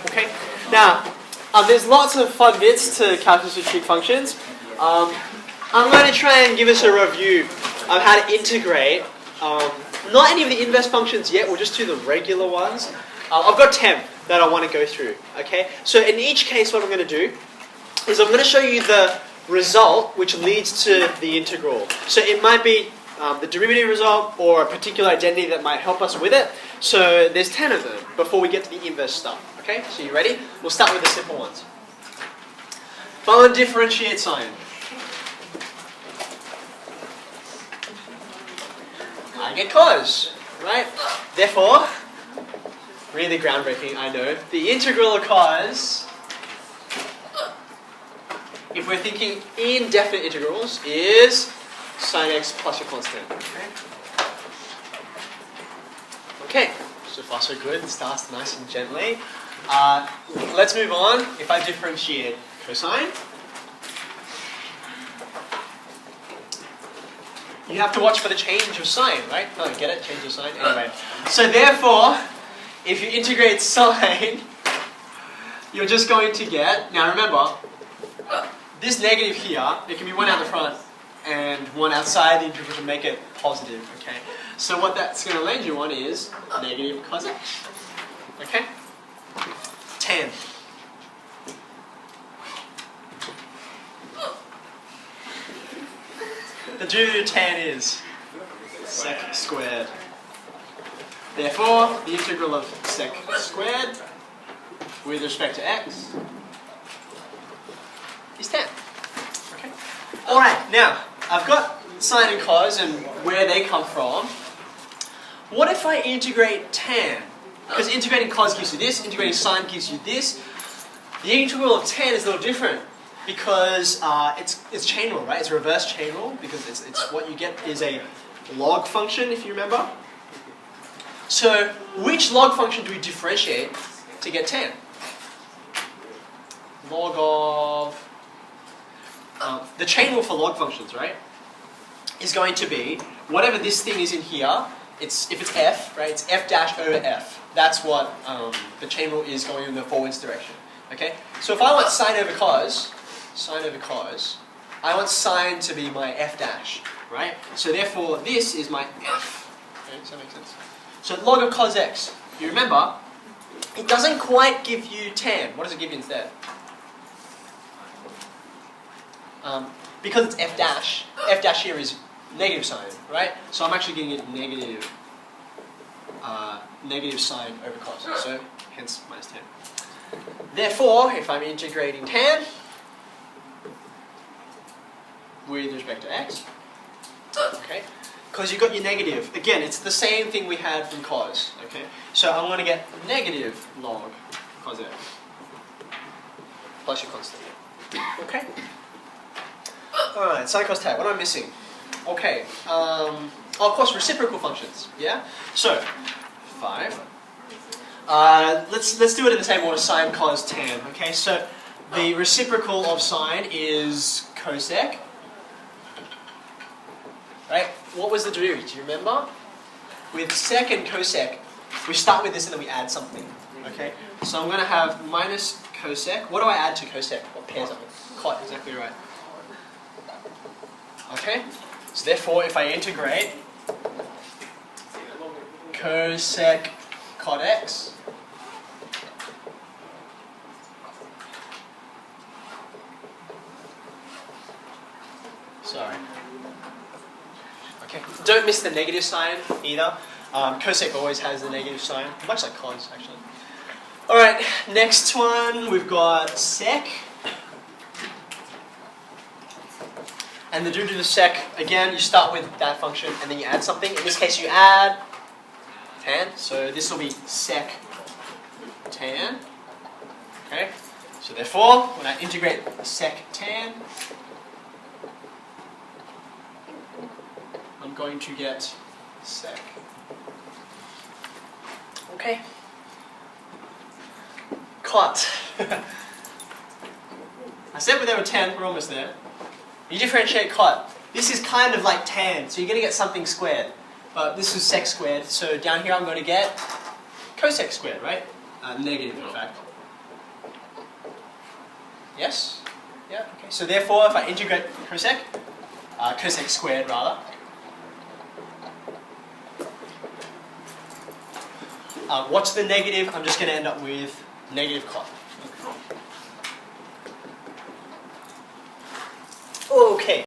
Okay, now there's lots of fun bits to calculus with trig functions. I'm going to try and give us a review of how to integrate not any of the inverse functions yet, we'll just do the regular ones. I've got 10 that I want to go through. Okay, so in each case what I'm going to do is I'm going to show you the result which leads to the integral. So it might be the derivative result or a particular identity that might help us with it. So there's 10 of them before we get to the inverse stuff. Okay, so you ready? We'll start with the simple ones. If I want to differentiate sine, I get cos, right? Therefore, really groundbreaking, I know. The integral of cos, if we're thinking in definite integrals, is sine x plus your constant. Okay, so far so good. It starts nice and gently. Let's move on. If I differentiate cosine, you have to watch for the change of sign, right? Oh, get it? Change of sign? Anyway. So therefore, if you integrate sine, you're just going to get, now remember, this negative here, there can be one out the front and one outside the integral to make it positive, okay? So what that's going to land you on is negative cos x, okay? 10. The derivative of tan is sec squared. Therefore, the integral of sec squared with respect to x is 10. Okay. Alright, now, I've got sine and cos and where they come from. What if I integrate tan? Because integrating cos gives you this, integrating sine gives you this. The integral of tan is a little different because it's chain rule, right? It's a reverse chain rule because it's what you get is a log function, if you remember. So which log function do we differentiate to get tan? Log of the chain rule for log functions, right, is going to be whatever this thing is in here. If it's f, right? It's f dash over f. That's what the chain rule is going in the forwards direction. Okay. So if I want sine over cos, I want sine to be my f dash, right? So therefore, this is my f. Okay, does that make sense? So log of cos x. You remember, it doesn't quite give you tan. What does it give you instead? Because it's f dash here is negative sine, right? So I'm actually getting it negative sine over cos. So hence minus 10. Therefore, if I'm integrating tan with respect to x, okay, because you've got your negative. Again, it's the same thing we had from cos, okay? So I'm going to get negative log cos x plus your constant, okay? Alright, sine cos tan. What am I missing? Okay, of course, reciprocal functions, yeah? So, 5. Let's do it in the same order, sine, cos, tan, okay? So, the reciprocal of sine is cosec, right? What was the derivative, do you remember? With sec and cosec, we start with this and then we add something, okay? So I'm going to have minus cosec. What do I add to cosec? What pairs up? Cot, exactly right. Okay? So therefore, if I integrate cosec cot x, sorry. Okay, don't miss the negative sign either. Cosec always has the negative sign, much like cos actually. Alright, next one we've got sec. And the derivative of sec, again, you start with that function and then you add something. In this case, you add tan. So this will be sec tan. Okay. So therefore, when I integrate sec tan, I'm going to get sec. Okay. Cot. I said when there were 10, we're almost there. You differentiate cot. This is kind of like tan, so you're going to get something squared. But this is sec squared, so down here I'm going to get cosec squared, right? Negative, in fact. So therefore, if I integrate cosec, cosec squared rather, what's the negative? I'm just going to end up with negative cot. Okay.